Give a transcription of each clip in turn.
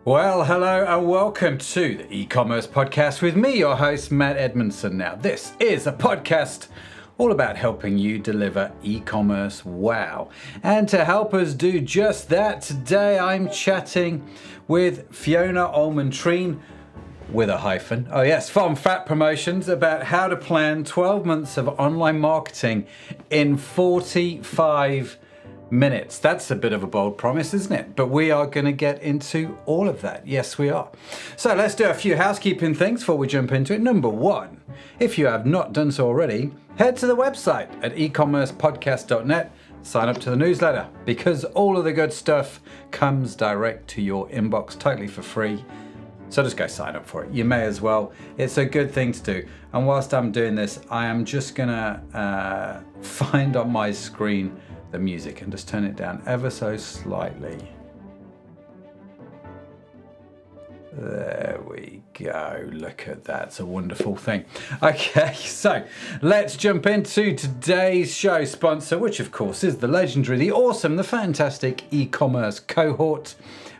Well, hello and welcome to the e-commerce podcast with me, your host, Matt Edmondson. Now, this is a podcast all about helping you deliver e-commerce wow. And to help us do just that, today I'm chatting with Fiona Allman-Treen, with a hyphen, from Fat Promotions, about how to plan 12 months of online marketing in 45 minutes. That's a bit of a bold promise, isn't it? But we are going to get into all of that. Yes, we are. So let's do a few housekeeping things before we jump into it. Number one, if you have not done so already, head to the website at ecommercepodcast.net. Sign up to the newsletter because all of the good stuff comes direct to your inbox totally for free. So just go sign up for it. You may as well. It's a good thing to do. And whilst I'm doing this, I am just going to find on my screen the music and just turn it down ever so slightly. There we go. Look at that. It's a wonderful thing. Okay, so let's jump into today's show sponsor, which of course is the legendary, the awesome, the fantastic e-commerce cohort.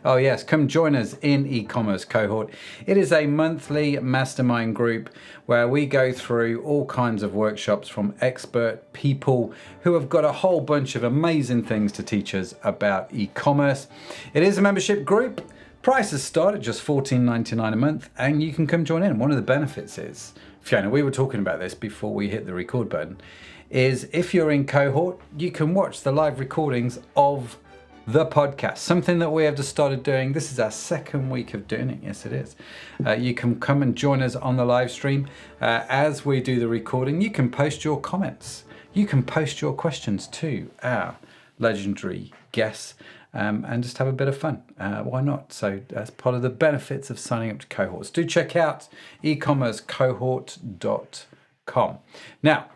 Oh yes, come join us in e-commerce cohort. It is a monthly mastermind group where we go through all kinds of workshops from expert people who have got a whole bunch of amazing things to teach us about e-commerce. It is a membership group. Prices start at just $14.99 a month, and you can come join in. One of the benefits is, Fiona, we were talking about this before we hit the record button, is if you're in cohort, you can watch the live recordings of the podcast, something that we have just started doing. This is our second week of doing it. Yes, it is. You can come and join us on the live stream. As we do the recording, you can post your comments. You can post your questions to our legendary guests and just have a bit of fun. Why not? So that's part of the benefits of signing up to cohorts. Do check out ecommercecohort.com. Now,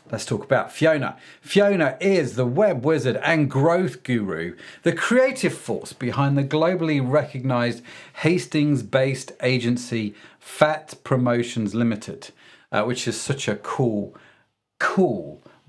let's talk about Fiona. Fiona is the web wizard and growth guru, the creative force behind the globally recognized Hastings-based agency Fat Promotions Limited, which is such a cool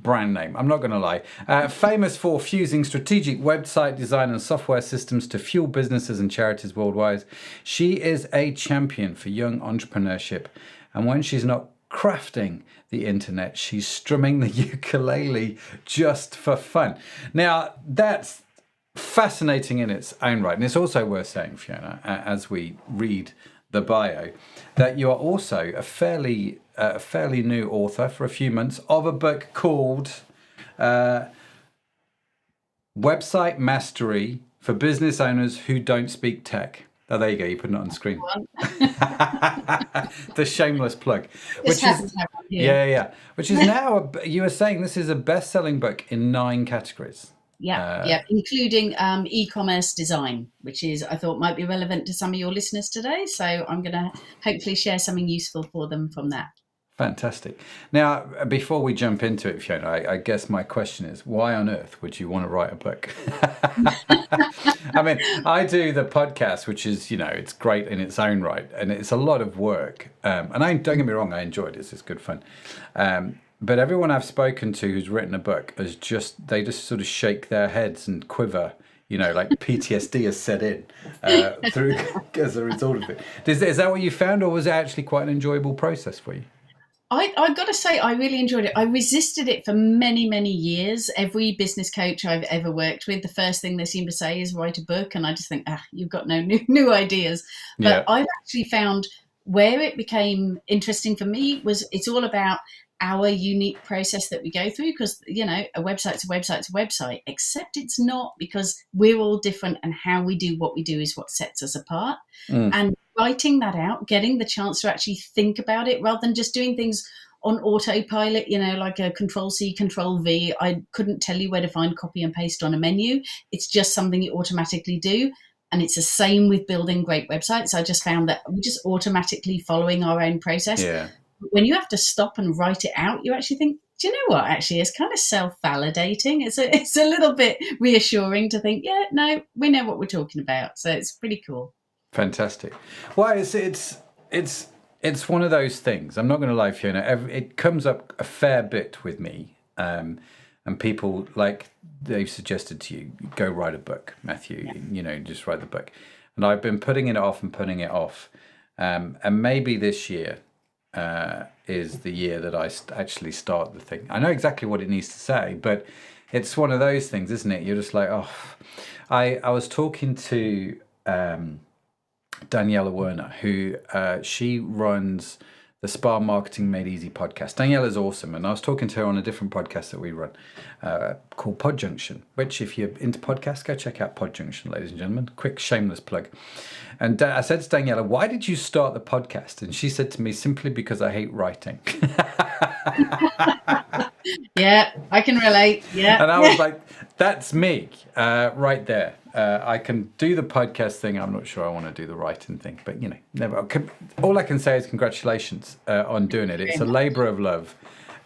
brand name. I'm not going to lie. Famous for fusing strategic website design and software systems to fuel businesses and charities worldwide. She is a champion for young entrepreneurship. And when she's not crafting the internet, she's strumming the ukulele just for fun. Now, that's fascinating in its own right. And it's also worth saying, Fiona, as we read the bio, that you are also a fairly new author for a few months of a book called Website Mastery for Business Owners Who Don't Speak Tech. Oh, there you go. You put it on screen. The shameless plug. Which is now, you were saying this is a best-selling book in 9 categories. Yeah, including e-commerce design, which is, I thought, might be relevant to some of your listeners today. So I'm going to hopefully share something useful for them from that. Fantastic. Now, before we jump into it, Fiona, I guess my question is, why on earth would you want to write a book? I mean, I do the podcast, which is, it's great in its own right, and it's a lot of work. And don't get me wrong, I enjoy it. It's good fun. But everyone I've spoken to who's written a book they just sort of shake their heads and quiver, like PTSD has set in through as a result of it. Is that what you found, or was it actually quite an enjoyable process for you? I've got to say, I really enjoyed it. I resisted it for many, many years. Every business coach I've ever worked with, the first thing they seem to say is write a book. And I just think, you've got no new ideas. But I've actually found where it became interesting for me was it's all about our unique process that we go through, because, a website's a website, except it's not, because we're all different, and how we do what we do is what sets us apart. And writing that out, getting the chance to actually think about it rather than just doing things on autopilot, like a Control-C, Control-V. I couldn't tell you where to find copy and paste on a menu. It's just something you automatically do. And it's the same with building great websites. I just found that we're just automatically following our own process. Yeah. When you have to stop and write it out, you actually think, do you know what? Actually, it's kind of self-validating. It's a little bit reassuring to think, we know what we're talking about. So it's pretty cool. Fantastic. Well, it's one of those things. I'm not going to lie, Fiona. It comes up a fair bit with me, and people, like they've suggested to you, go write a book, Matthew. Just write the book. And I've been putting it off and putting it off. And maybe this year is the year that I actually start the thing. I know exactly what it needs to say, but it's one of those things, isn't it? You're just like, oh. I was talking to Daniela Werner, who she runs the Spa Marketing Made Easy podcast. Daniela is awesome, and I was talking to her on a different podcast that we run called Pod Junction, which if you're into podcasts, go check out Pod Junction, ladies and gentlemen. Quick shameless plug. And I said to Daniela, why did you start the podcast? And she said to me, simply because I hate writing. Yeah, I can relate. Yeah. And I was like, that's me right there. I can do the podcast thing. I'm not sure I want to do the writing thing, but never. All I can say is congratulations on doing it. It's a labor of love,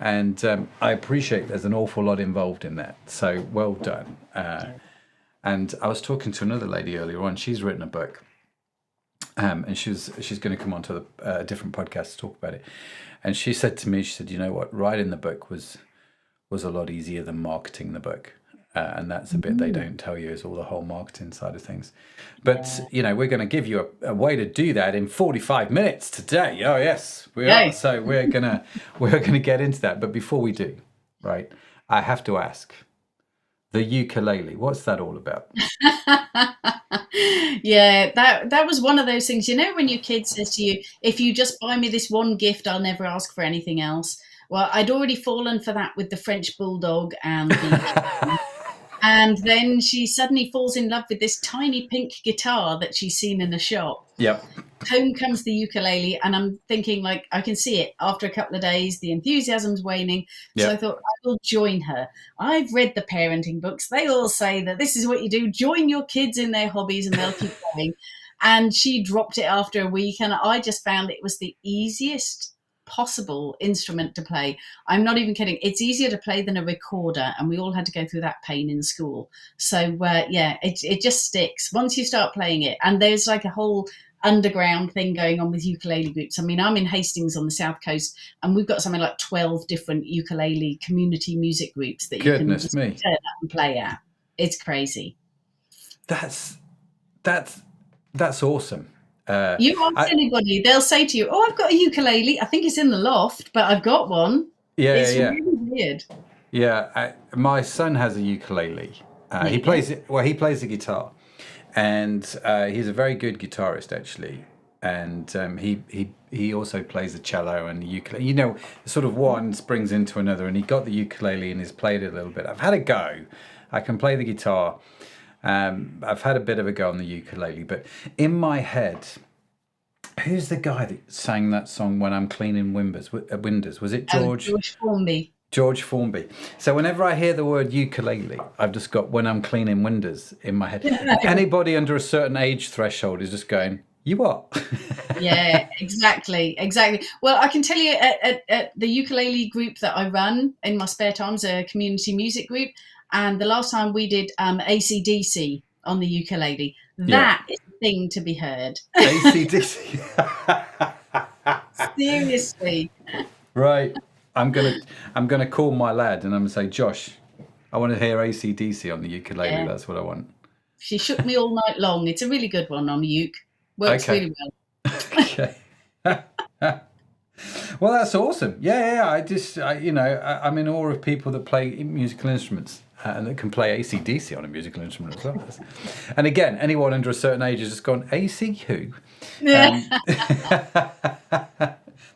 and I appreciate there's an awful lot involved in that. So well done. And I was talking to another lady earlier on. She's written a book, and she's going to come onto a different podcast to talk about it. And she said to me, she said, you know what, writing the book was a lot easier than marketing the book. And that's a bit they don't tell you, is all the whole marketing side of things. But, we're going to give you a way to do that in 45 minutes today. Oh, yes, we are. So we're going to get into that. But before we do, right, I have to ask, the ukulele, what's that all about? Yeah, that was one of those things, when your kid says to you, if you just buy me this one gift, I'll never ask for anything else. Well, I'd already fallen for that with the French bulldog and the and then she suddenly falls in love with this tiny pink guitar that she's seen in the shop. Yep. Home comes the ukulele, and I'm thinking, like, I can see it. After a couple of days, the enthusiasm's waning. So I thought, I will join her. I've read the parenting books. They all say that this is what you do. Join your kids in their hobbies and they'll keep going. And she dropped it after a week, and I just found it was the easiest possible instrument to play. I'm not even kidding. It's easier to play than a recorder, and we all had to go through that pain in school. So it just sticks once you start playing it. And there's like a whole underground thing going on with ukulele groups. I mean, I'm in Hastings on the south coast, and we've got something like 12 different ukulele community music groups that you can just turn up and play at. It's crazy. That's awesome. You ask anybody, they'll say to you, "Oh, I've got a ukulele. I think it's in the loft, but I've got one." It's really weird. Yeah, my son has a ukulele. He plays the guitar, and he's a very good guitarist actually. And he also plays the cello and the ukulele. Sort of one springs into another, and he got the ukulele and has played it a little bit. I've had a go. I can play the guitar. I've had a bit of a go on the ukulele, but in my head, who's the guy that sang that song "When I'm Cleaning Windows"? Was it George? George Formby. George Formby. So whenever I hear the word ukulele, I've just got "When I'm Cleaning Windows" in my head. Anybody under a certain age threshold is just going, "You what?" Yeah, exactly. Well, I can tell you at the ukulele group that I run in my spare time is a community music group. And the last time we did AC/DC on the ukulele, that is the thing to be heard. AC/DC. Seriously. Right. I'm gonna call my lad and I'm gonna say, Josh, I want to hear AC/DC on the ukulele. Yeah. That's what I want. She shook me all night long. It's a really good one on the uke. Works really well. Okay. Well, that's awesome. Yeah. I'm in awe of people that play musical instruments and that can play AC/DC on a musical instrument as well. And again, anyone under a certain age has just gone, AC who?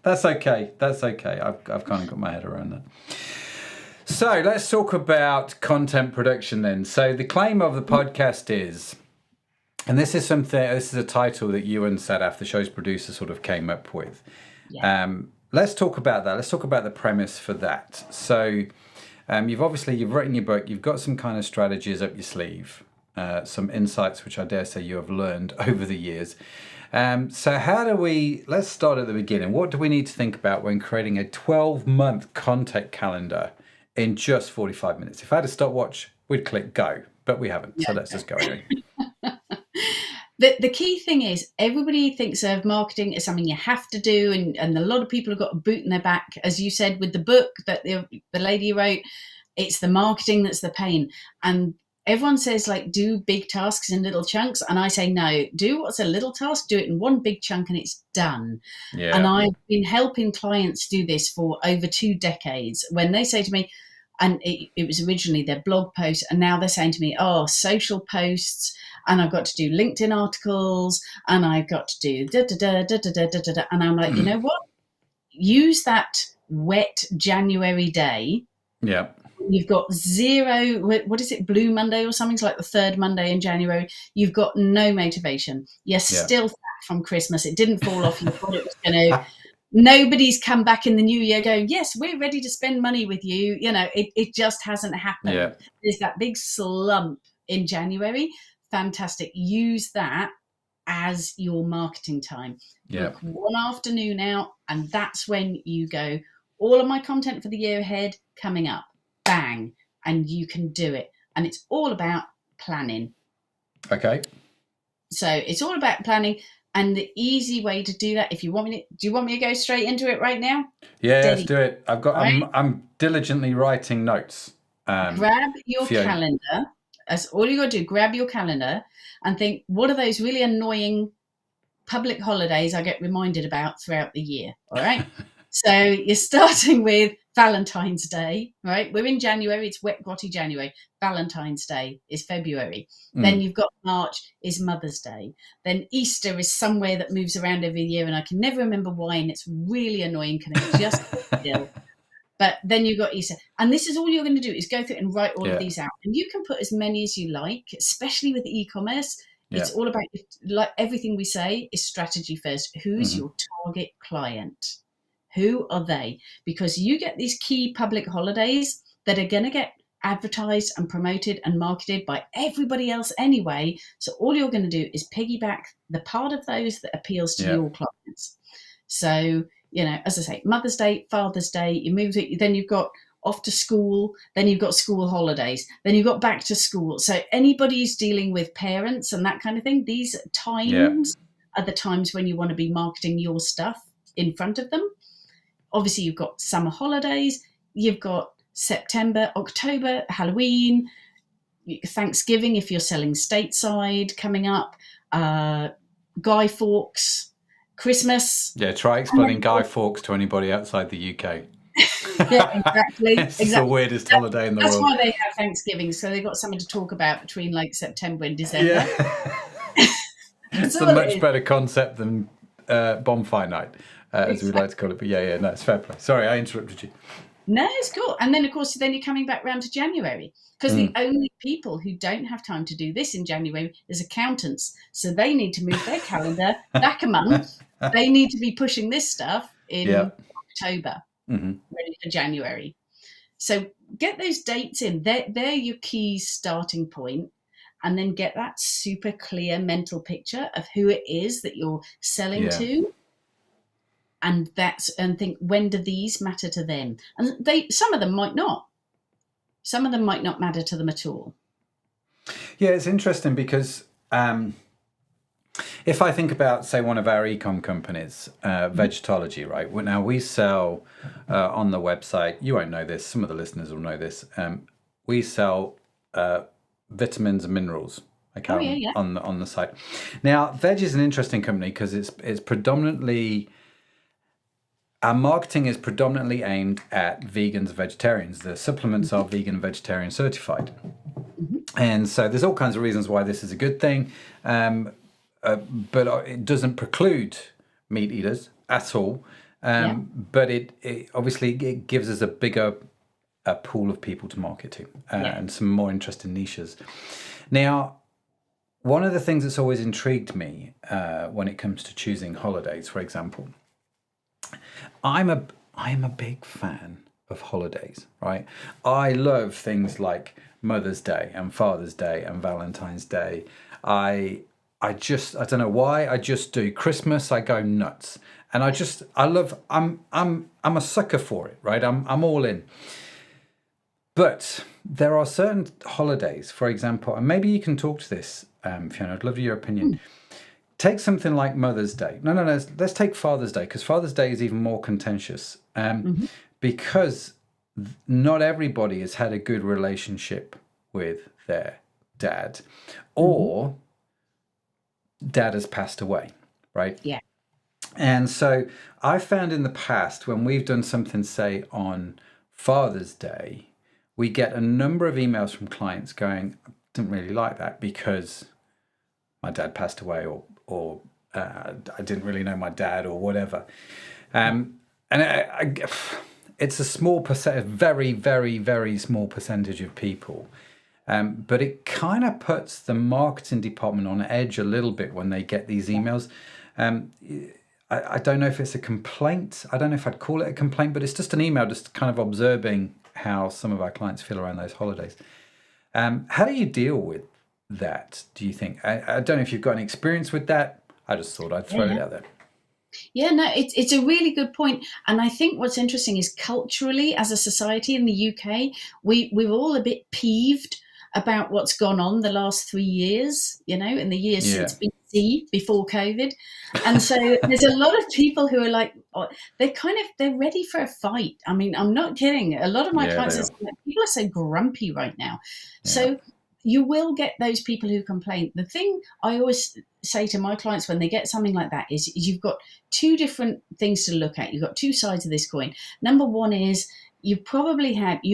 That's okay. I've kind of got my head around that. So let's talk about content production then. So the claim of the podcast is, and this is a title that you and Sadaf, the show's producer, sort of came up with. Yeah. Let's talk about that. Let's talk about the premise for that. So you've written your book. You've got some kind of strategies up your sleeve, some insights which I dare say you have learned over the years. So let's start at the beginning. What do we need to think about when creating a 12-month content calendar in just 45 minutes? If I had a stopwatch, we'd click go, but we haven't. Yeah. So let's just go anyway. The key thing is everybody thinks of marketing as something you have to do, and a lot of people have got a boot in their back. As you said with the book that the lady wrote, it's the marketing that's the pain. And everyone says like do big tasks in little chunks, and I say no, do what's a little task, do it in one big chunk and it's done. And Yeah. I've been helping clients do this for over 2 decades. When they say to me, and it was originally their blog post, and now they're saying to me, oh, social posts, and I've got to do LinkedIn articles, and I've got to do da da da da da da da da, and I'm like, you know what, use that wet January day. Yeah. You've got zero, what is it, Blue Monday or something? It's like the third Monday in January. You've got no motivation. You're still fat from Christmas. It didn't fall off. You thought it was going to. Nobody's come back in the new year going, yes, we're ready to spend money with you. You know, it just hasn't happened. Yeah. There's that big slump in January. Fantastic. Use that as your marketing time. Yeah. Book one afternoon out, and that's when you go, all of my content for the year ahead coming up. Bang, and you can do it. And it's all about planning. Okay. So it's all about planning, and the easy way to do that, if you want me to, do you want me to go straight into it right now? Yeah, let's do it. Right? I'm diligently writing notes. Grab your Fiona. calendar. That's all you got to do. Grab your calendar and think, what are those really annoying public holidays I get reminded about throughout the year? All right. So you're starting with Valentine's Day, right? We're in January. It's wet, grotty January. Valentine's Day is February. Then you've got March is Mother's Day. Then Easter is somewhere that moves around every year, and I can never remember why, and it's really annoying. Can it just still? But then you've got Easter. And this is all you're going to do is go through and write all of these out. And you can put as many as you like, especially with e-commerce. It's all about, like everything we say, is strategy first. Who's your target client? Who are they? Because you get these key public holidays that are going to get advertised and promoted and marketed by everybody else anyway. So all you're going to do is piggyback the part of those that appeals to your clients. So, you know, as I say, Mother's Day, Father's Day, you move it, then you've got off to school, then you've got school holidays, then you've got back to school. So anybody who's dealing with parents and that kind of thing, these times are the times when you want to be marketing your stuff in front of them. Obviously, you've got summer holidays, you've got September, October, Halloween, Thanksgiving if you're selling stateside coming up, Guy Fawkes, Christmas. Yeah, try explaining Guy Fawkes to anybody outside the UK. Yeah, exactly. It's the weirdest holiday in the world. That's why they have Thanksgiving, so they've got something to talk about between like September and December. Yeah. It's a much better concept than bonfire night, as we like to call it. But no, it's fair play. Sorry, I interrupted you. No, it's cool. And then, of course, then you're coming back round to January, because the only people who don't have time to do this in January is accountants. So they need to move their calendar back a month. They need to be pushing this stuff in October, ready for January. So get those dates in. They're your key starting point. And then get that super clear mental picture of who it is that you're selling to. And think, when do these matter to them? And some of them might not. Some of them might not matter to them at all. Yeah, it's interesting because if I think about, say, one of our e-com companies, Vegetology, right? Now we sell on the website. You won't know this. Some of the listeners will know this. We sell vitamins and minerals. Okay, on the site. Now, Veg is an interesting company because it's predominantly. Our marketing is predominantly aimed at vegans and vegetarians. The supplements are vegan and vegetarian certified. And so there's all kinds of reasons why this is a good thing. But it doesn't preclude meat eaters at all. But it obviously it gives us a bigger pool of people to market to and some more interesting niches. Now, one of the things that's always intrigued me when it comes to choosing holidays, for example, I'm a big fan of holidays, right? I love things like Mother's Day and Father's Day and Valentine's Day. I don't know why, I just do. Christmas, I go nuts. And I'm a sucker for it, right? I'm all in. But there are certain holidays, for example, and maybe you can talk to this, Fiona, I'd love your opinion. Take something like Mother's Day. No, let's take Father's Day, because Father's Day is even more contentious. Because not everybody has had a good relationship with their dad, or dad has passed away, right? Yeah. And so I found in the past when we've done something, say, on Father's Day, we get a number of emails from clients going, I didn't really like that because my dad passed away, or I didn't really know my dad, or whatever. And it's a small percent, very, very, very small percentage of people. But it kind of puts the marketing department on edge a little bit when they get these emails. I don't know if it's a complaint. I don't know if I'd call it a complaint, but it's just an email, just kind of observing how some of our clients feel around those holidays. How do you deal with that, do you think? I don't know if you've got any experience with that. I just thought I'd throw it out there. Yeah, no, it's a really good point. And I think what's interesting is culturally, as a society in the UK, we're all a bit peeved about what's gone on the last 3 years, in the years since BC, before COVID. And so there's a lot of people who are like, they're ready for a fight. I mean, I'm not kidding. A lot of my clients people are so grumpy right now. Yeah. So you will get those people who complain. The thing I always say to my clients when they get something like that is you've got two different things to look at. You've got two sides of this coin. Number one is you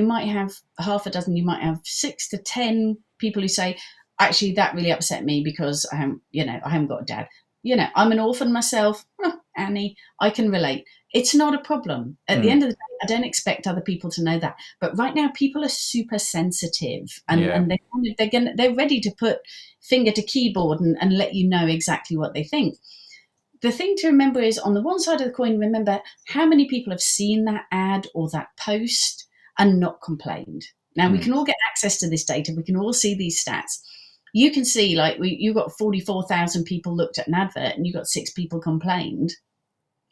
might have half a dozen, you might have 6 to 10 people who say, actually, that really upset me because I haven't got a dad. I'm an orphan myself, Annie, I can relate. It's not a problem. At the end of the day, I don't expect other people to know that. But right now, people are super sensitive, and they're ready to put finger to keyboard and let you know exactly what they think. The thing to remember is, on the one side of the coin, remember how many people have seen that ad or that post and not complained. Now, we can all get access to this data. We can all see these stats. You can see, you got 44,000 people looked at an advert and you got 6 people complained.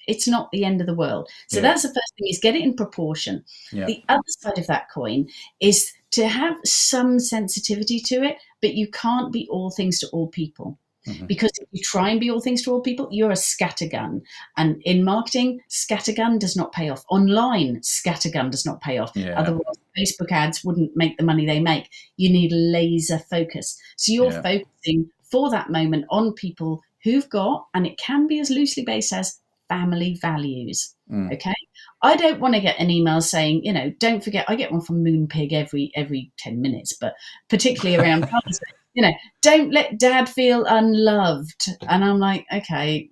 It's not the end of the world. So that's the first thing, is get it in proportion. Yeah. The other side of that coin is to have some sensitivity to it, but you can't be all things to all people. Mm-hmm. Because if you try and be all things to all people, you're a scattergun. And in marketing, scattergun does not pay off. Online, scattergun does not pay off. Yeah. Otherwise, Facebook ads wouldn't make the money they make. You need laser focus. So you're focusing for that moment on people who've got, and it can be as loosely based as, family values. Okay? I don't want to get an email saying, don't forget, I get one from Moonpig every 10 minutes, but particularly around Father's Day. Don't let dad feel unloved. And I'm like, okay,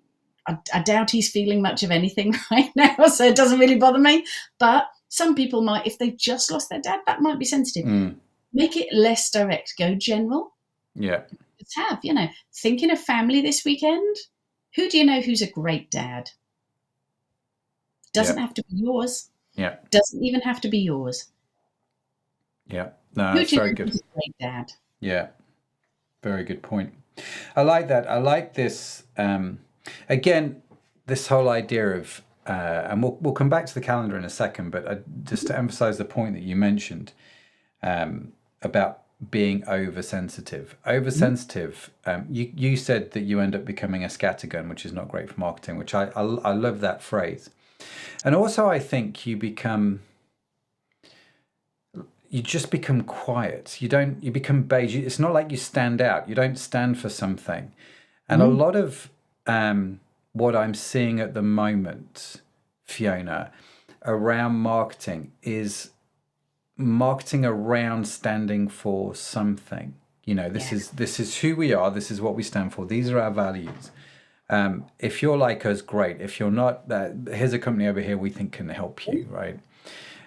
I doubt he's feeling much of anything right now, so it doesn't really bother me. But some people might, if they've just lost their dad, that might be sensitive. Make it less direct. Go general. Yeah. Let's have, thinking of family this weekend. Who do you know who's a great dad? Doesn't have to be yours. Yeah. Doesn't even have to be yours. Yeah. No, that's very good. Who's a great dad? Yeah. Very good point. I like that. I like this. Again, this whole idea of, and we'll come back to the calendar in a second, but just to emphasize the point that you mentioned about being oversensitive. Oversensitive. You said that you end up becoming a scattergun, which is not great for marketing, which I love that phrase. And also, I think you just become quiet. You become beige. It's not like you stand out. You don't stand for something. And a lot of what I'm seeing at the moment, Fiona, around marketing is marketing around standing for something. This is who we are. This is what we stand for. These are our values. If you're like us, great. If you're not, here's a company over here we think can help you, right?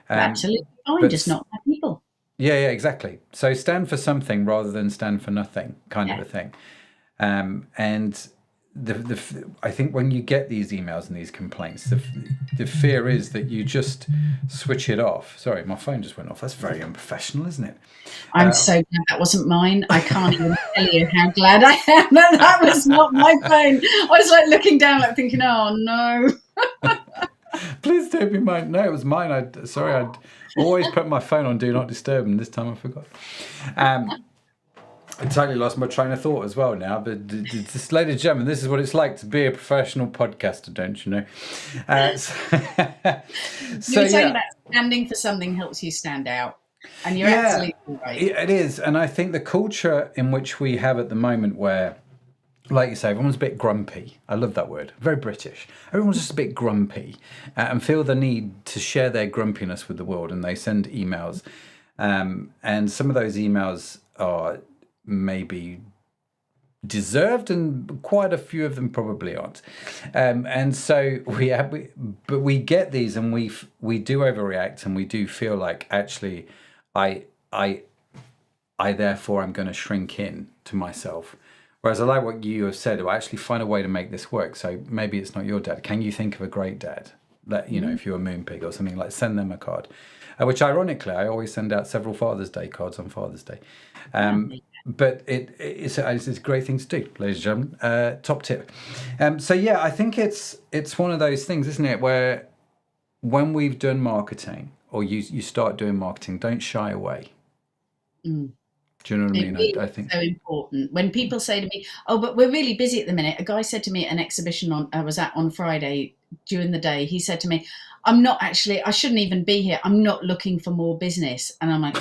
Absolutely fine, just not bad people. Yeah, exactly. So stand for something rather than stand for nothing, kind of a thing. And I think when you get these emails and these complaints, the fear is that you just switch it off. Sorry, my phone just went off. That's very unprofessional, isn't it? I'm so glad that wasn't mine. I can't even tell you how glad I am that that was not my phone. I was looking down, thinking, oh no. Please don't be mine. No, it was mine. I'd always put my phone on Do Not Disturb, and this time I forgot. I totally lost my train of thought as well now, but just, ladies and gentlemen, this is what it's like to be a professional podcaster, don't you know? You were saying that standing for something helps you stand out. And you're Yeah, absolutely right. it is. And I think the culture in which we have at the moment where, like you say, everyone's a bit grumpy. I love that word. Very British. Everyone's just a bit grumpy and feel the need to share their grumpiness with the world. And they send emails. And some of those emails are maybe deserved, and quite a few of them probably aren't. And so but we get these, and we do overreact, and we do feel like actually, I I I therefore am going to shrink in to myself. Whereas I like what you have said. Well, actually find a way to make this work. So maybe it's not your dad. Can you think of a great dad? If you're a moonpig or something, like send them a card. Which ironically, I always send out several Father's Day cards on Father's Day. But it's a great thing to do, ladies and gentlemen. Top tip. So yeah, I think it's one of those things, isn't it, where when we've done marketing, or you start doing marketing, don't shy away. Do you know what I mean? Really I think so important. When people say to me, "Oh, but we're really busy at the minute," a guy said to me at an exhibition I was at on Friday during the day. He said to me, "I'm not actually. I shouldn't even be here. I'm not looking for more business." And I'm like,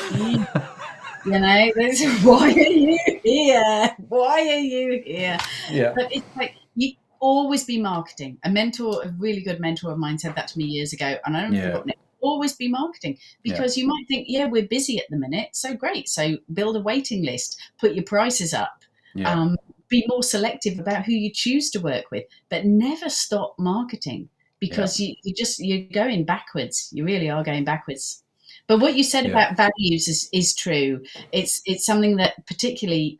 why are you here? Why are you here? Yeah. But it's like you always be marketing. A really good mentor of mine said that to me years ago, and I haven't forgotten it. Always be marketing, because you might think, yeah, we're busy at the minute, so great. So build a waiting list, put your prices up, be more selective about who you choose to work with, but never stop marketing, because you're going backwards. You really are going backwards. But what you said about values is true. It's something that particularly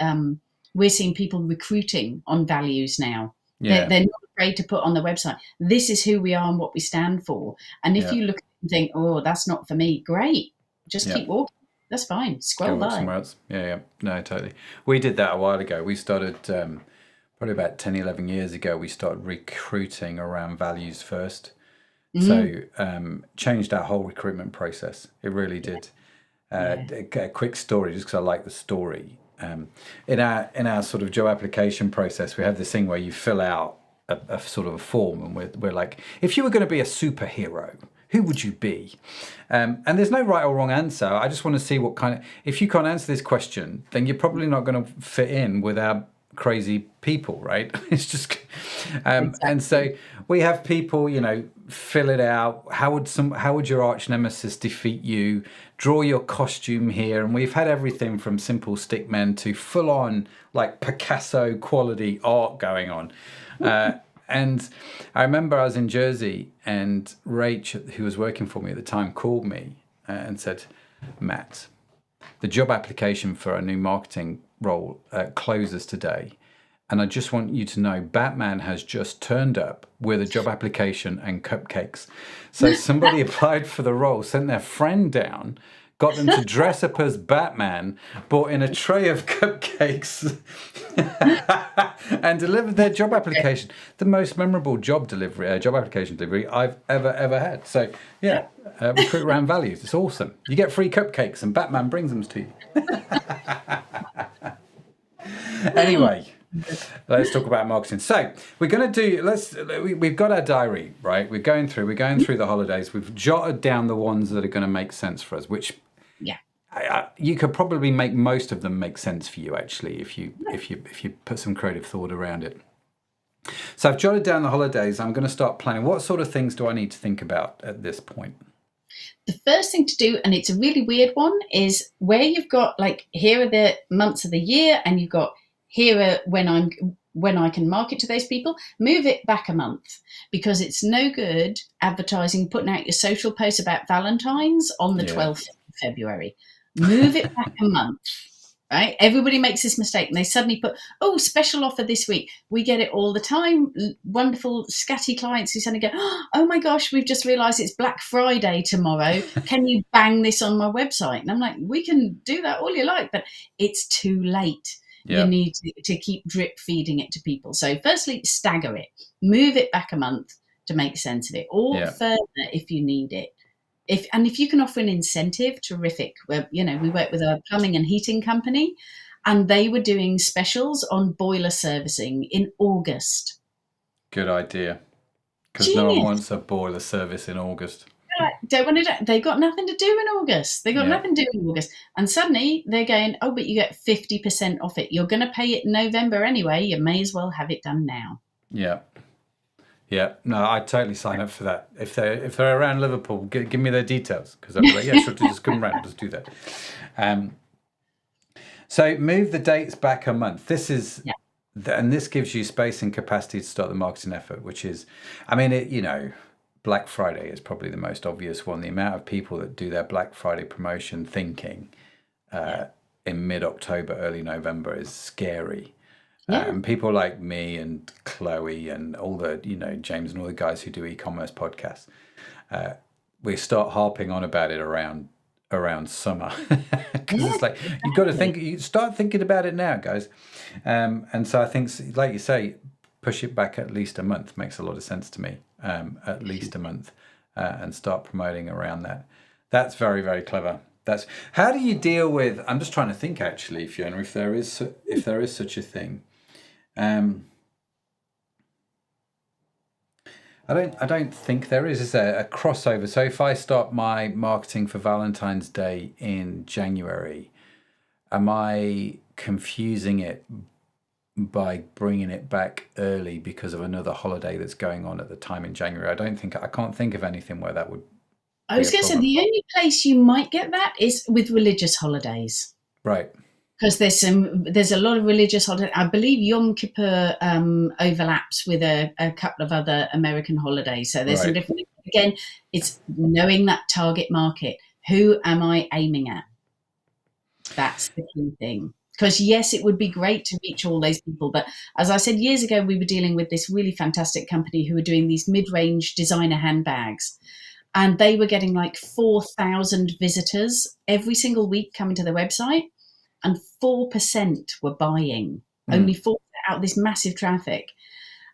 we're seeing people recruiting on values now. They're not afraid to put on the website, this is who we are and what we stand for. And if you look and think, oh, that's not for me, great. Just keep walking. That's fine. Scroll Go by. somewhere else. Yeah. No, totally. We did that a while ago. We started probably about 10, 11 years ago. We started recruiting around values first. So changed our whole recruitment process. It really did. A quick story, just because I like the story. In our sort of job application process, we have this thing where you fill out a sort of a form, and we're like, if you were going to be a superhero, who would you be? And there's no right or wrong answer. I just want to see what kind of, if you can't answer this question, then you're probably not going to fit in with our crazy people, right? It's just, and so we have people, fill it out. How would your arch nemesis defeat you? Draw your costume here. And we've had everything from simple stickmen to full on like Picasso quality art going on. And I remember I was in Jersey, and Rach, who was working for me at the time, called me and said, Matt, the job application for a new marketing role closes today. And I just want you to know, Batman has just turned up with a job application and cupcakes. So somebody applied for the role, sent their friend down, got them to dress up as Batman, brought in a tray of cupcakes, and delivered their job application. The most memorable job application delivery I've ever had. So recruit around values. It's awesome. You get free cupcakes, and Batman brings them to you. Anyway, let's talk about marketing. So we're going to do. We've got our diary, right? We're going through the holidays. We've jotted down the ones that are going to make sense for us, which you could probably make most of them make sense for you, actually, if you put some creative thought around it. So I've jotted down the holidays. I'm going to start planning. What sort of things do I need to think about at this point? The first thing to do, and it's a really weird one, is where you've got like, here are the months of the year, and you've got here are when I can market to those people, move it back a month, because it's no good advertising, putting out your social posts about Valentine's on the 12th of February. Move it back a month, right? Everybody makes this mistake, and they suddenly put, oh, special offer this week. We get it all the time. Wonderful scatty clients who suddenly go, oh my gosh, we've just realised it's Black Friday tomorrow. Can you bang this on my website? And I'm like, we can do that all you like, but it's too late. You need to keep drip feeding it to people. So firstly, stagger it. Move it back a month to make sense of it, or further if you need it. If you can offer an incentive, terrific. We work with a plumbing and heating company, and they were doing specials on boiler servicing in August. Good idea. Because no one wants a boiler service in August. don't want to do. They've got nothing to do in August. They've got nothing to do in August. And suddenly they're going, oh, but you get 50% off it. You're going to pay it in November anyway. You may as well have it done now. Yeah. Yeah, no, I'd totally sign up for that. If they're around Liverpool, give me their details, because I'll be like, yeah, sure, just come around, just do that. So move the dates back a month. This is, and this gives you space and capacity to start the marketing effort, which is, I mean, Black Friday is probably the most obvious one. The amount of people that do their Black Friday promotion thinking in mid-October, early November is scary. And people like me and Chloe and all the, James and all the guys who do e-commerce podcasts, we start harping on about it around summer, because it's like, you've got to you start thinking about it now, guys. And so I think, like you say, push it back at least a month makes a lot of sense to me. At least a month, and start promoting around that. That's very, very clever. How do you deal with? I'm just trying to think, actually, Fiona, if there is such a thing. I don't think there is. Is there a crossover? So if I start my marketing for Valentine's Day in January, am I confusing it by bringing it back early because of another holiday that's going on at the time in January? I can't think of anything where that would. I was going to say the only place you might get that is with religious holidays, right? Because there's a lot of religious holidays. I believe Yom Kippur overlaps with a couple of other American holidays. So there's some different. Again, it's knowing that target market. Who am I aiming at? That's the key thing. Because yes, it would be great to reach all those people. But as I said years ago, we were dealing with this really fantastic company who were doing these mid-range designer handbags. And they were getting like 4,000 visitors every single week coming to their website. And 4% were buying, only 4% out of this massive traffic.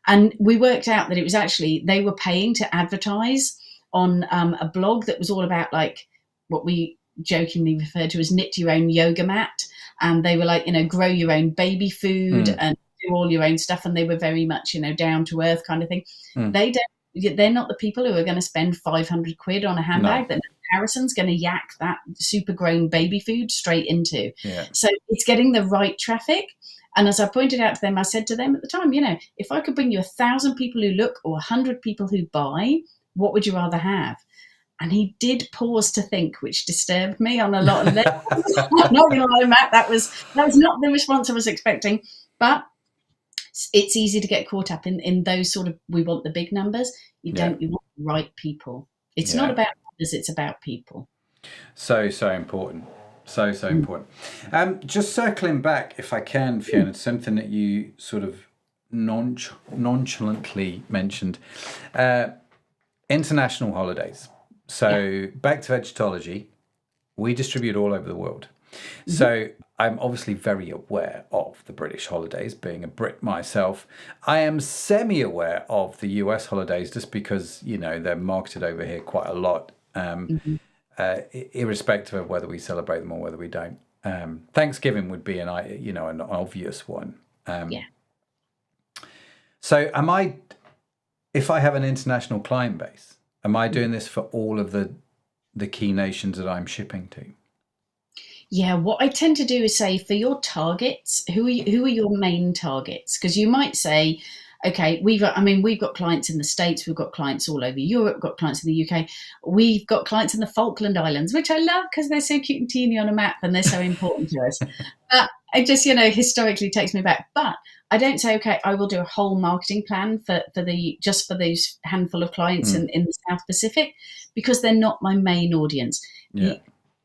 And we worked out that it was actually, they were paying to advertise on a blog that was all about like what we jokingly referred to as knit your own yoga mat. And they were like, grow your own baby food and do all your own stuff. And they were very much, down to earth kind of thing. They're not the people who are going to spend 500 quid on a handbag that Harrison's going to yak that super grown baby food straight into. Yeah. So it's getting the right traffic. And as I pointed out to them, I said to them at the time, if I could bring you 1,000 people who look or 100 people who buy, what would you rather have? And he did pause to think, which disturbed me on a lot of levels. I'm not going to lie, Matt, that was not the response I was expecting. But it's easy to get caught up in those sort of, we want the big numbers. You want the right people. It's not about numbers, it's about people. So important. So important. Just circling back, if I can, Fiona, something that you sort of nonchalantly mentioned. International holidays. So back to vegetology, we distribute all over the world. Mm-hmm. So I'm obviously very aware of the British holidays, being a Brit myself. I am semi-aware of the US holidays just because, they're marketed over here quite a lot, irrespective of whether we celebrate them or whether we don't. Thanksgiving would be an obvious one. So if I have an international client base, am I doing this for all of the key nations that I'm shipping to? Yeah, what I tend to do is say for your targets, who are your main targets? Because you might say, okay, we've got clients in the States, we've got clients all over Europe, we've got clients in the UK, we've got clients in the Falkland Islands, which I love because they're so cute and teeny on a map and they're so important to us. But it just, historically takes me back. But I don't say, okay, I will do a whole marketing plan for those handful of clients in the South Pacific, because they're not my main audience. Yeah.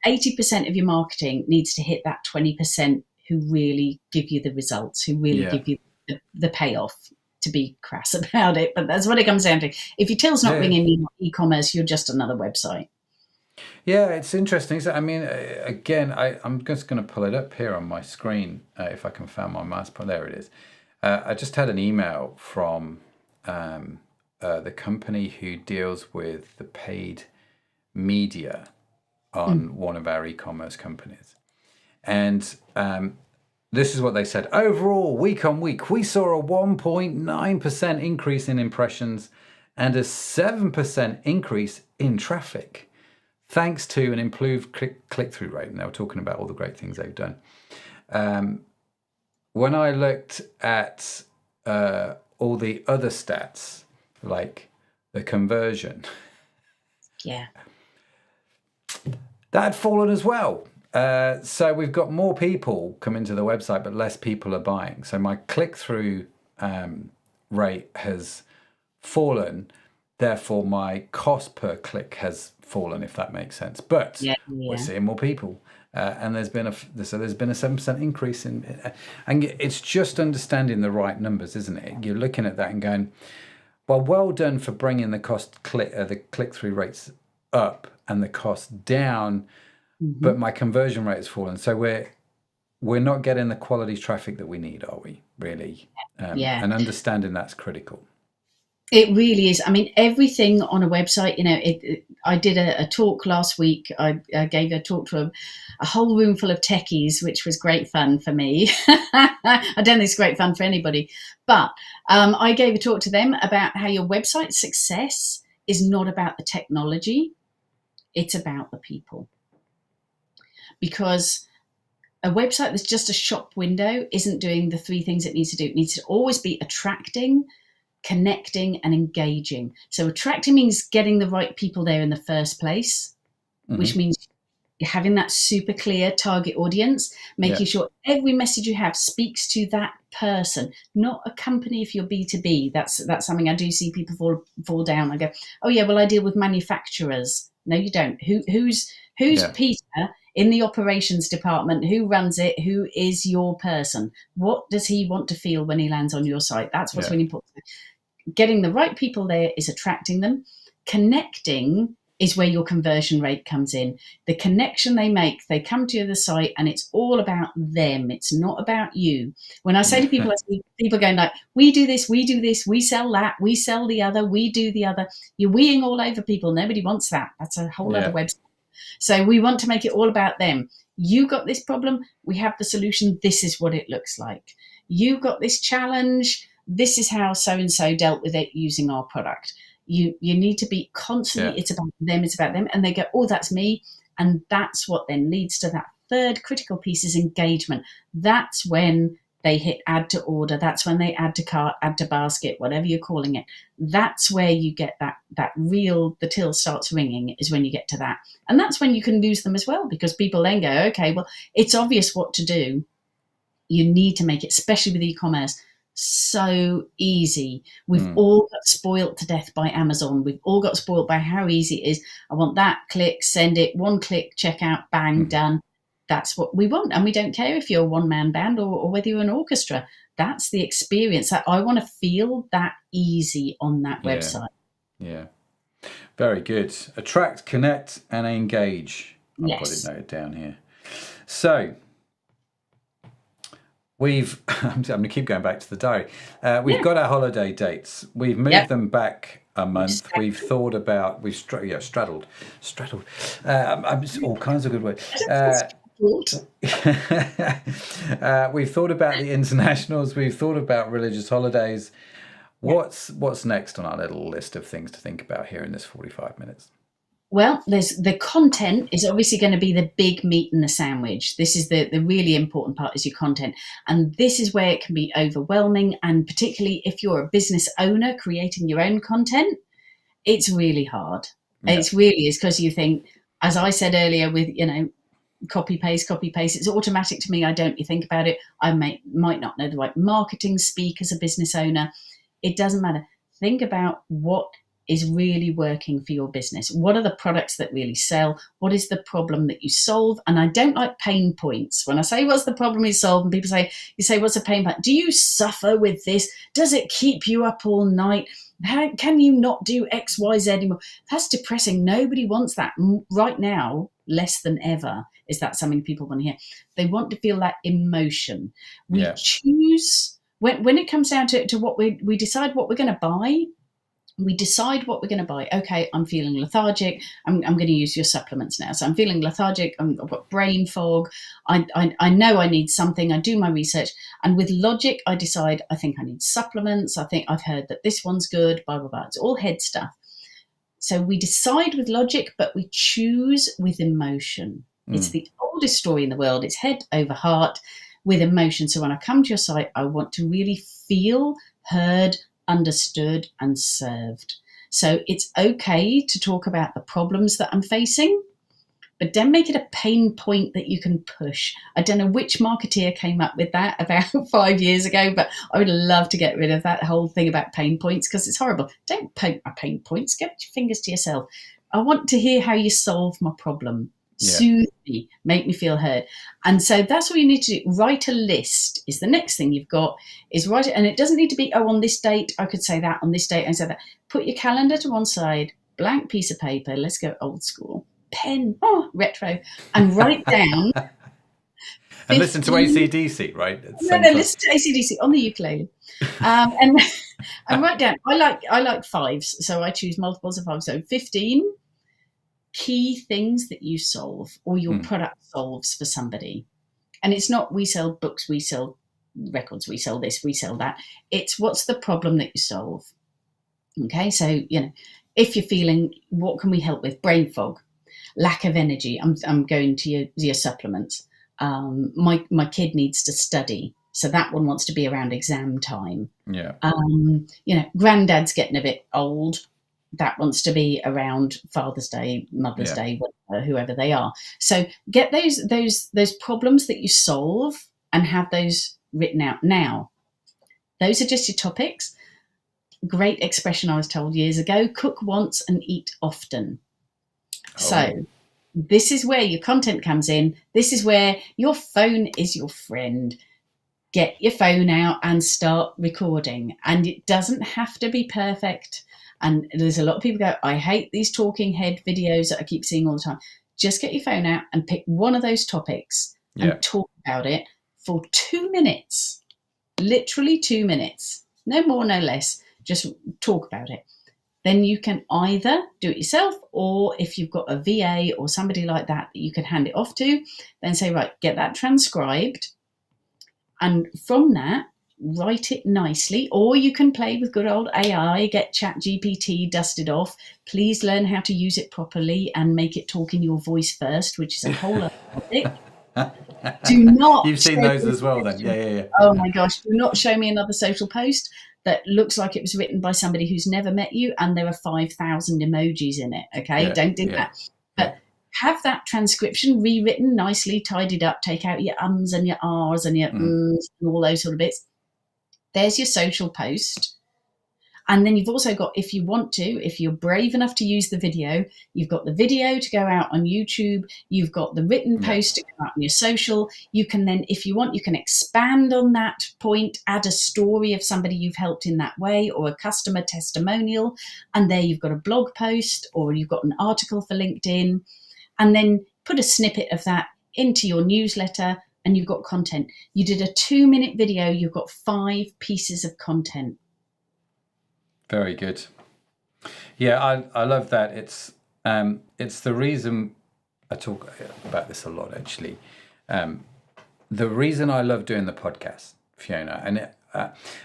80% of your marketing needs to hit that 20% who really give you the results, who really give you the payoff, to be crass about it. But that's what it comes down to. If your till's not ringing e-commerce, you're just another website. Yeah, it's interesting. So, again, I'm just going to pull it up here on my screen if I can find my mouse point. There it is. I just had an email from the company who deals with the paid media on one of our e-commerce companies. And this is what they said. Overall, week on week, we saw a 1.9% increase in impressions and a 7% increase in traffic, thanks to an improved click-through rate. And they were talking about all the great things they've done. When I looked at all the other stats, like the conversion, that had fallen as well. So we've got more people coming to the website, but less people are buying. So my click-through rate has fallen. Therefore, my cost per click has fallen, if that makes sense. But we're seeing more people. And there's been a 7% increase in, and it's just understanding the right numbers, isn't it? You're looking at that and going, well done for bringing the click-through rates up and the cost down, but my conversion rate has fallen. So we're not getting the quality traffic that we need, are we? Really? And understanding that's critical. It really is. I mean, everything on a website, I did a talk last week. I gave a talk to a whole room full of techies, which was great fun for me. I don't think it's great fun for anybody. But I gave a talk to them about how your website success is not about the technology. It's about the people. Because a website that's just a shop window isn't doing the three things it needs to do. It needs to always be attracting, connecting, and engaging. So attracting means getting the right people there in the first place, which means having that super clear target audience, making sure every message you have speaks to that person, not a company. If you're B2B, that's something I do see people fall down. I go, oh yeah, well I deal with manufacturers. No, you don't. Who's Peter in the operations department? Who runs it? Who is your person? What does he want to feel when he lands on your site? That's what's really important. Getting the right people there is attracting them. Connecting is where your conversion rate comes in. The connection they make, they come to the site and it's all about them. It's not about you. When I say to people, I see people going like, we do this, we sell that, we sell the other, we do the other. You're weeing all over people. Nobody wants that. That's a whole other website. So we want to make it all about them. You got this problem, we have the solution. This is what it looks like. You got this challenge. This is how so-and-so dealt with it using our product. You need to be constantly, it's about them, it's about them. And they go, oh, that's me. And that's what then leads to that third critical piece is engagement. That's when they hit add to order. That's when they add to cart, add to basket, whatever you're calling it. That's where you get that real, the till starts ringing is when you get to that. And that's when you can lose them as well, because people then go, okay, well, it's obvious what to do. You need to make it, especially with e-commerce, so easy. We've all got spoilt to death by Amazon. We've all got spoilt by how easy it is. I want that, click, send it, one click, checkout, bang, done. That's what we want. And we don't care if you're a one-man band or whether you're an orchestra. That's the experience. That I want to feel that easy on that website. Yeah. Very good. Attract, connect, and engage. I've got it noted down here. So I'm going to keep going back to the diary. We've got our holiday dates. We've moved them back a month. We've thought about, straddled. All kinds of good words. We've thought about the internationals. We've thought about religious holidays. What's next on our little list of things to think about here in this 45 minutes? Well, there's the content is obviously going to be the big meat in the sandwich. This is the really important part is your content. And this is where it can be overwhelming. And particularly if you're a business owner creating your own content, it's really hard. Yeah. It really is, because you think, as I said earlier with, copy paste, it's automatic to me. I don't think about it. I might not know the right marketing speak as a business owner. It doesn't matter. Think about what is really working for your business. What are the products that really sell? What is the problem that you solve? And I don't like pain points. When I say what's the problem you solve, and people say, what's a pain point? Do you suffer with this? Does it keep you up all night? How can you not do X, Y, Z anymore? That's depressing. Nobody wants that right now, less than ever. Is that something people want to hear? They want to feel that emotion. We choose when it comes down to what we decide what we're going to buy. We decide what we're going to buy. Okay, I'm feeling lethargic. I'm going to use your supplements now. So I'm feeling lethargic. I've got brain fog. I know I need something. I do my research. And with logic, I decide, I think I need supplements. I think I've heard that this one's good, blah, blah, blah. It's all head stuff. So we decide with logic, but we choose with emotion. It's the oldest story in the world. It's head over heart with emotion. So when I come to your site, I want to really feel heard, understood, and served. So it's okay to talk about the problems that I'm facing, but don't make it a pain point that you can push. I don't know which marketeer came up with that about 5 years ago, but I would love to get rid of that whole thing about pain points, because it's horrible. Don't poke my pain points. Get your fingers to yourself. I want to hear how you solve my problem. Soothe me, make me feel heard. And so that's what you need to do. Write a list is the next thing you've got, is write it. And it doesn't need to be, on this date, I could say that, on this date, and say that. Put your calendar to one side, blank piece of paper. Let's go old school. Pen, retro, and write down. And listen to AC/DC, right? No, listen to AC/DC on the ukulele, and write down. I like fives, so I choose multiples of five. So 15 key things that you solve, or your product solves for somebody. And it's not we sell books, we sell records, we sell this, we sell that. It's what's the problem that you solve. Okay, so if you're feeling, what can we help with? Brain fog, lack of energy. I'm going to your supplements. My kid needs to study, so that one wants to be around exam time. Yeah. Granddad's getting a bit old. That wants to be around Father's Day, Mother's Day, whatever, whoever they are. So get those problems that you solve and have those written out now. Those are just your topics. Great expression I was told years ago: cook once and eat often. So this is where your content comes in. This is where your phone is your friend. Get your phone out and start recording. And it doesn't have to be perfect. And there's a lot of people go, I hate these talking head videos that I keep seeing all the time. Just get your phone out and pick one of those topics and talk about it for 2 minutes. Literally 2 minutes. No more, no less. Just talk about it. Then you can either do it yourself, or if you've got a VA or somebody like that you can hand it off to, then say, right, get that transcribed. And from that, write it nicely. Or you can play with good old AI, get ChatGPT dusted off. Please learn how to use it properly and make it talk in your voice first, which is a whole other topic. Do not. You've seen those as well then. Yeah. Oh my gosh. Do not show me another social post that looks like it was written by somebody who's never met you and there are 5,000 emojis in it. Okay. Don't do that. But have that transcription rewritten nicely, tidied up, take out your ums and your ahs and your ums and all those sort of bits. There's your social post. And then you've also got, if you want to, if you're brave enough to use the video, you've got the video to go out on YouTube. You've got the written post to go out on your social. You can then, if you want, you can expand on that point, add a story of somebody you've helped in that way, or a customer testimonial. And there you've got a blog post, or you've got an article for LinkedIn. And then put a snippet of that into your newsletter, and you've got content. You did a 2-minute video, you've got 5 pieces of content. Very good. Yeah, I love that. It's the reason I talk about this a lot, actually. The reason I love doing the podcast, Fiona, and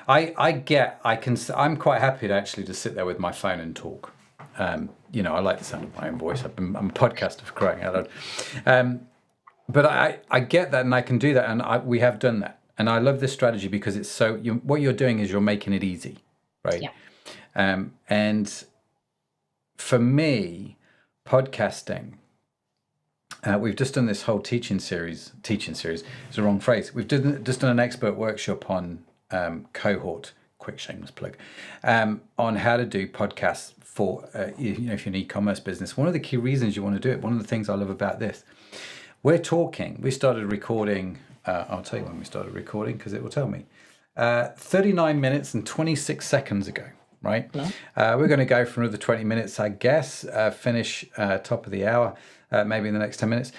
I'm quite happy to sit there with my phone and talk. I like the sound of my own voice. I'm a podcaster for crying out loud. But I get that, and I can do that, and we have done that. And I love this strategy because it's so. What you're doing is you're making it easy, right? Yeah. And for me, podcasting, we've just done this whole teaching series. Teaching series is the wrong phrase. We've just done an expert workshop on cohort. Quick shameless plug on how to do podcasts for if you're an e-commerce business. One of the key reasons you want to do it. One of the things I love about this. We started recording, I'll tell you when we started recording because it will tell me, 39 minutes and 26 seconds ago, right? Yeah. We're going to go for another 20 minutes, I guess, finish top of the hour, maybe in the next 10 minutes.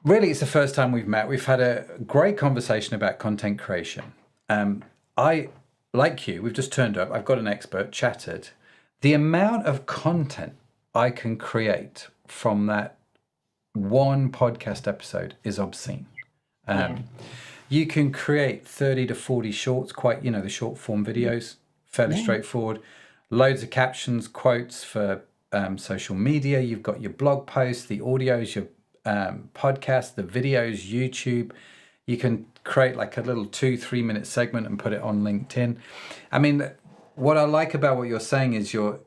Really, it's the first time we've met. We've had a great conversation about content creation. like you, we've just turned up. I've got an expert, chatted. The amount of content I can create from that one podcast episode is obscene. You can create 30 to 40 shorts, quite, the short form videos, fairly straightforward. Loads of captions, quotes for social media. You've got your blog posts, the audios, your podcast, the videos, YouTube. You can create like a little 2-3 minute segment and put it on LinkedIn. I mean, what I like about what you're saying is you're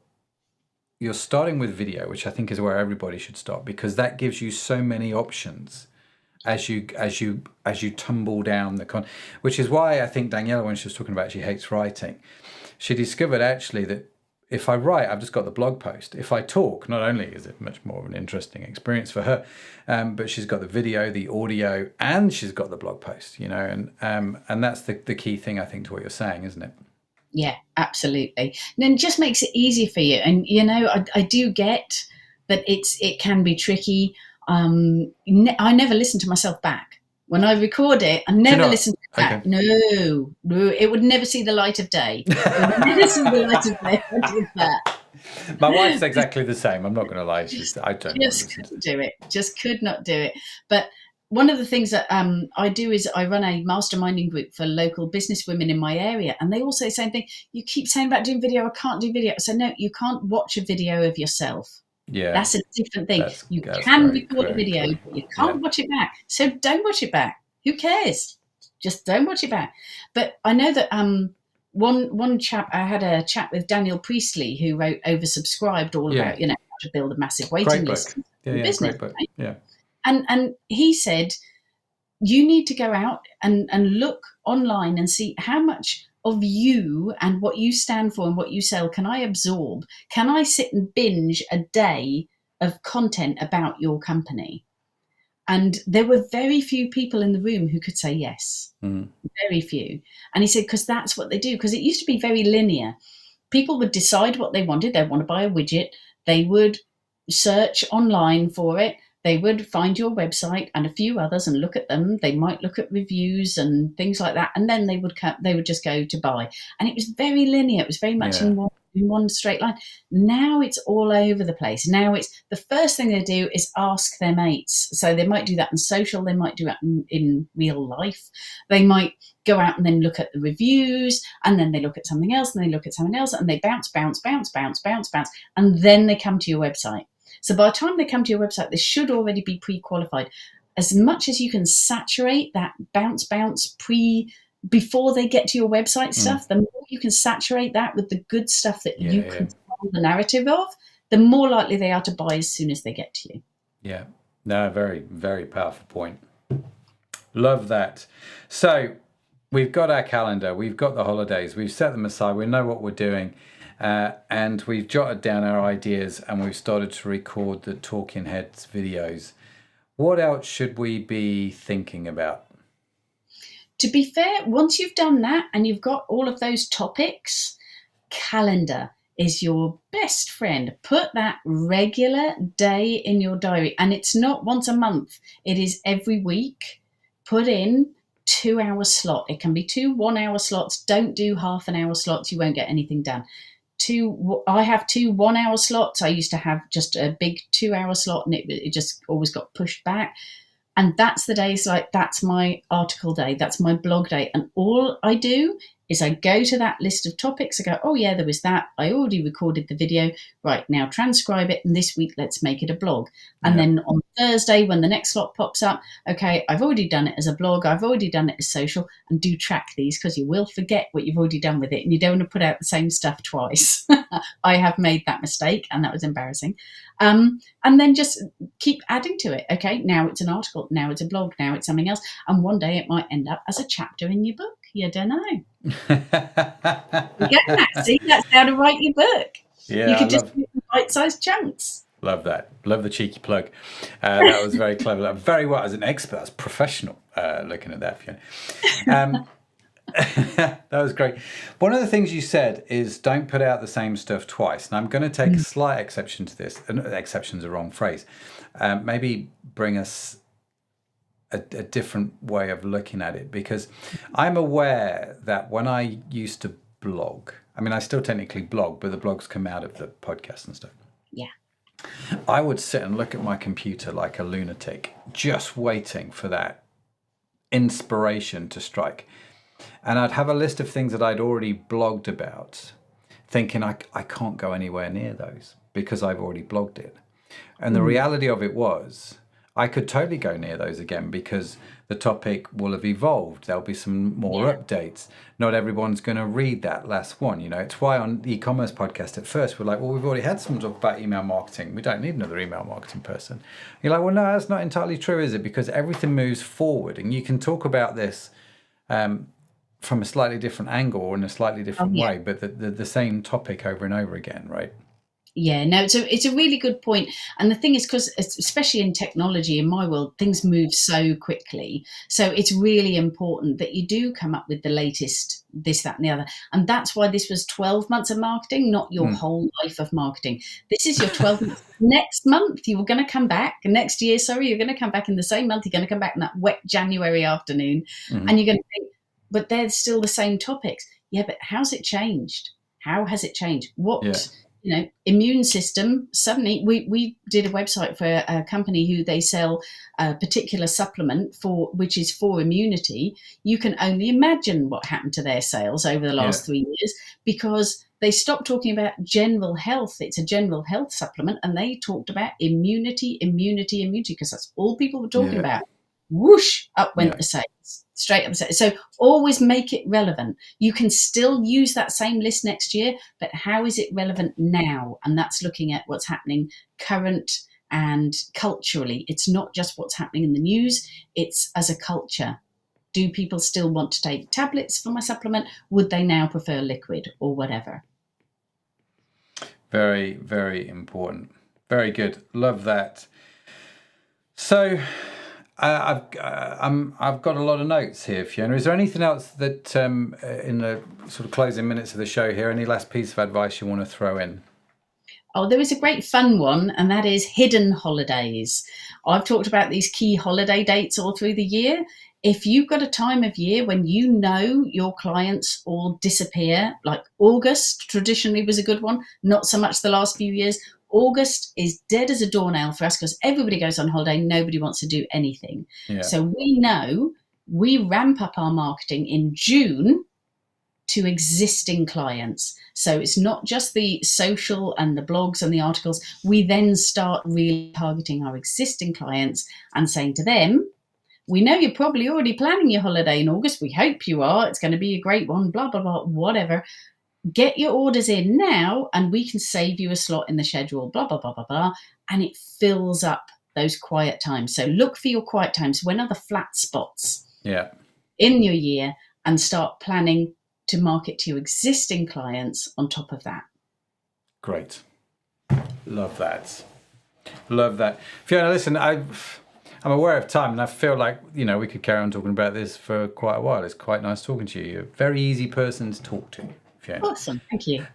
starting with video, which I think is where everybody should start, because that gives you so many options as you tumble down which is why I think Daniela, when she was talking about she hates writing, she discovered actually that if I write, I've just got the blog post. If I talk, not only is it much more of an interesting experience for her, but she's got the video, the audio, and she's got the blog post, and that's the key thing, I think, to what you're saying, isn't it? Yeah, absolutely. And then it just makes it easy for you. And, I do get that it can be tricky. I never listen to myself back. When I record it, I never listen to it back. Okay. No, it would never see the light of day. It would never see the light of day if I did that. My wife's exactly the same. I'm not going to lie. I couldn't do it. Just could not do it. But one of the things that I do is I run a masterminding group for local business women in my area. And they all say the same thing. You keep saying about doing video. I can't do video. So no, you can't watch a video of yourself. Yeah, that's a different thing. You can record a video, but you can't watch it back. So don't watch it back. Who cares? Just don't watch it back. But I know that one chap, I had a chat with Daniel Priestley, who wrote Oversubscribed, all about how to build a massive waiting list for business. Great book. Right? Yeah. And he said, you need to go out and look online and see how much of you and what you stand for and what you sell can I absorb? Can I sit and binge a day of content about your company? And there were very few people in the room who could say yes. Very few. And he said, because that's what they do. Because it used to be very linear. People would decide what they wanted. They want to buy a widget. They would search online for it. They would find your website and a few others and look at them. They might look at reviews and things like that. And then they would just go to buy. And it was very linear. It was very much in one straight line. Now it's all over the place. Now it's the first thing they do is ask their mates. So they might do that in social. They might do that in real life. They might go out and then look at the reviews, and then they look at something else, and they look at something else, and they bounce. And then they come to your website. So by the time they come to your website, they should already be pre-qualified. As much as you can saturate that bounce before they get to your website stuff, the more you can saturate that with the good stuff that you control the narrative of, the more likely they are to buy as soon as they get to you. Yeah. No, very, very powerful point. Love that. So we've got our calendar, we've got the holidays, we've set them aside, we know what we're doing. And we've jotted down our ideas and we've started to record the Talking Heads videos. What else should we be thinking about? To be fair, once you've done that and you've got all of those topics, calendar is your best friend. Put that regular day in your diary. And it's not once a month. It is every week. Put in 2-hour slot. It can be 2 1-hour slots. Don't do half an hour slots. You won't get anything done. I have 2 1-hour slots. I used to have just a big 2-hour slot, and it just always got pushed back. And that's the days, like, that's my article day, that's my blog day. And all I do is I go to that list of topics. I go, oh yeah, there was that. I already recorded the video. Right, now transcribe it. And this week, let's make it a blog. And then on Thursday, when the next slot pops up, okay, I've already done it as a blog. I've already done it as social. And do track these, because you will forget what you've already done with it. And you don't want to put out the same stuff twice. I have made that mistake, and that was embarrassing. And then just keep adding to it. Okay, now it's an article. Now it's a blog. Now it's something else. And one day it might end up as a chapter in your book. You don't know. You get that? See, that's how to write your book. Yeah, you could just do bite-sized chunks. Love that. Love the cheeky plug. That was very clever. Very well, as an expert, as a professional, looking at that, Fiona. That was great. One of the things you said is don't put out the same stuff twice. And I'm going to take a slight exception to this. Exception's a wrong phrase. Maybe bring us a different way of looking at it, because I'm aware that when I used to blog. I mean, I still technically blog, but the blogs come out of the podcast and stuff. Yeah. I would sit and look at my computer like a lunatic, just waiting for that inspiration to strike. And I'd have a list of things that I'd already blogged about, thinking I can't go anywhere near those because I've already blogged it. And the reality of it was I could totally go near those again because the topic will have evolved. There'll be some more updates. Not everyone's going to read that last one. It's why on the e-commerce podcast at first we're like, well, we've already had someone talk about email marketing. We don't need another email marketing person. You're like, well, no, that's not entirely true, is it? Because everything moves forward and you can talk about this from a slightly different angle or in a slightly different way, but the same topic over and over again, right? Yeah, no, it's a really good point. And the thing is, because especially in technology, in my world, things move so quickly. So it's really important that you do come up with the latest, this, that, and the other. And that's why this was 12 months of marketing, not your whole life of marketing. This is your 12 months. Next month, you're going to come back. Next year, you're going to come back in the same month. You're going to come back in that wet January afternoon. And you're going to think, but they're still the same topics. Yeah, but how's it changed? How has it changed? Immune system. Suddenly, we did a website for a company who they sell a particular supplement which is for immunity. You can only imagine what happened to their sales over the last 3 years because they stopped talking about general health. It's a general health supplement, and they talked about immunity, because that's all people were talking about. Whoosh, up went the sales, straight up the sales. So always make it relevant. You can still use that same list next year, but how is it relevant now? And that's looking at what's happening current and culturally. It's not just what's happening in the news, it's as a culture. Do people still want to take tablets for my supplement? Would they now prefer liquid or whatever? Very, very important. Very good. Love that. So I've got a lot of notes here, Fiona. Is there anything else that in the sort of closing minutes of the show here, any last piece of advice you want to throw in? Oh, there is a great fun one, and that is hidden holidays. I've talked about these key holiday dates all through the year. If you've got a time of year when you know your clients all disappear, like August traditionally was a good one, not so much the last few years. August is dead as a doornail for us because everybody goes on holiday. Nobody wants to do anything. Yeah. So we know we ramp up our marketing in June to existing clients. So it's not just the social and the blogs and the articles. We then start really targeting our existing clients and saying to them, we know you're probably already planning your holiday in August. We hope you are. It's going to be a great one, blah, blah, blah, whatever. Get your orders in now and we can save you a slot in the schedule, blah, blah, blah, blah, blah. And it fills up those quiet times. So look for your quiet times. When are the flat spots in your year, and start planning to market to your existing clients on top of that. Great. Love that. Love that. Fiona, listen, I'm aware of time and I feel like, we could carry on talking about this for quite a while. It's quite nice talking to you. You're a very easy person to talk to. Fiona. Awesome, thank you.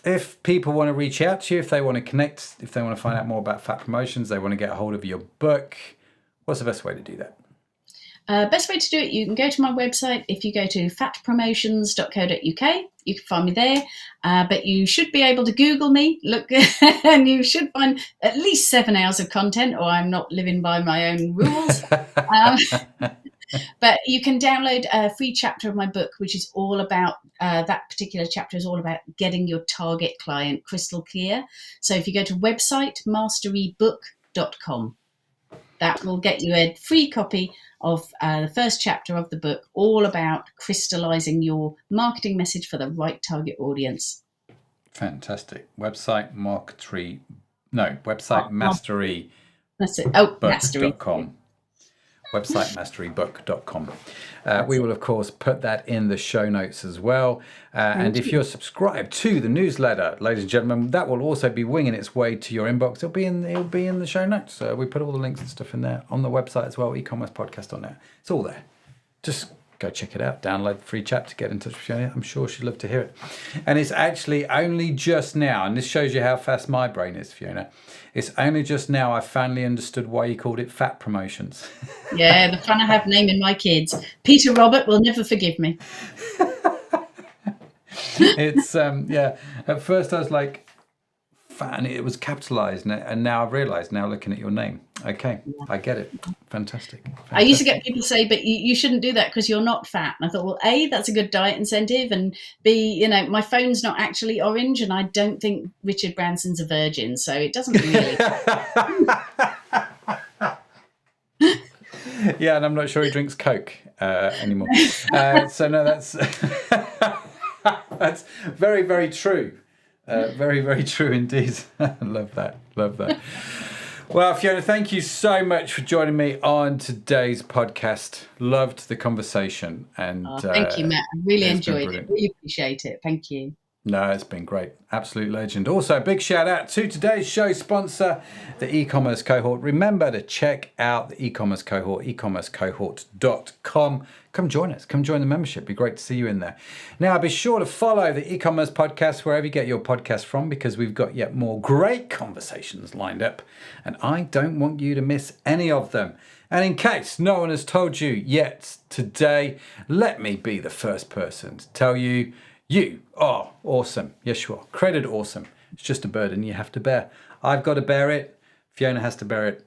If people want to reach out to you, if they want to connect, if they want to find out more about Fat Promotions, they want to get a hold of your book, what's the best way to do that? Best way to do it, you can go to my website. If you go to fatpromotions.co.uk, you can find me there. But you should be able to Google me, look, and you should find at least 7 hours of content, or I'm not living by my own rules. But you can download a free chapter of my book, which is all about, that particular chapter is all about getting your target client crystal clear. So if you go to website masterybook.com, that will get you a free copy of the first chapter of the book, all about crystallizing your marketing message for the right target audience. Fantastic. Website mastery. That's it. Oh, mastery.com. Website masterybook.com. We will, of course, put that in the show notes as well. And if you're subscribed to the newsletter, ladies and gentlemen, that will also be winging its way to your inbox. It'll be in the show notes. We put all the links and stuff in there on the website as well. E-commerce podcast on there. It's all there. Just go check it out. Download the free chapter. Get in touch with Fiona. I'm sure she'd love to hear it. And it's actually only just now, and this shows you how fast my brain is, Fiona. It's only just now I finally understood why you called it Fat Promotions. Yeah, the fun I have naming my kids. Peter Robert will never forgive me. It's yeah. At first I was like, and it was capitalised, and now I've realised. Now looking at your name, okay, I get it. Fantastic. I used to get people say, but you shouldn't do that because you're not fat. And I thought, well, A, that's a good diet incentive. And B, you know, my phone's not actually orange. And I don't think Richard Branson's a virgin. So it doesn't really. Yeah, and I'm not sure he drinks Coke anymore. So no, that's that's very, very true. Very, very true indeed. Love that. Love that. Well, Fiona, thank you so much for joining me on today's podcast. Loved the conversation. And thank you, Matt. I really enjoyed it. Really appreciate it. Thank you. No, it's been great. Absolute legend. Also, a big shout out to today's show sponsor, the e-commerce cohort. Remember to check out the e-commerce cohort, ecommercecohort.com. Come join us. Come join the membership. It'd be great to see you in there. Now, be sure to follow the e-commerce podcast wherever you get your podcast from, because we've got yet more great conversations lined up, and I don't want you to miss any of them. And in case no one has told you yet today, let me be the first person to tell you, you are awesome. Yes, you are. Created awesome. It's just a burden you have to bear. I've got to bear it. Fiona has to bear it.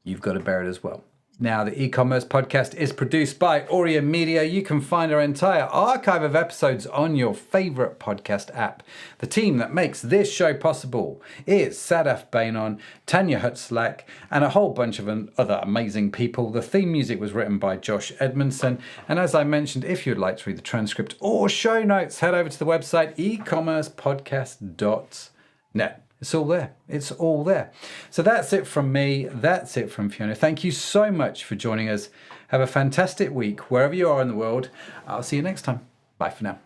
You've got to bear it as well. Now, the e-commerce podcast is produced by Aurea Media. You can find our entire archive of episodes on your favorite podcast app. The team that makes this show possible is Sadaf Bainon, Tanya Hutzlak, and a whole bunch of other amazing people. The theme music was written by Josh Edmondson. And as I mentioned, if you'd like to read the transcript or show notes, head over to the website ecommercepodcast.net. It's all there. It's all there. So that's it from me. That's it from Fiona. Thank you so much for joining us. Have a fantastic week wherever you are in the world. I'll see you next time. Bye for now.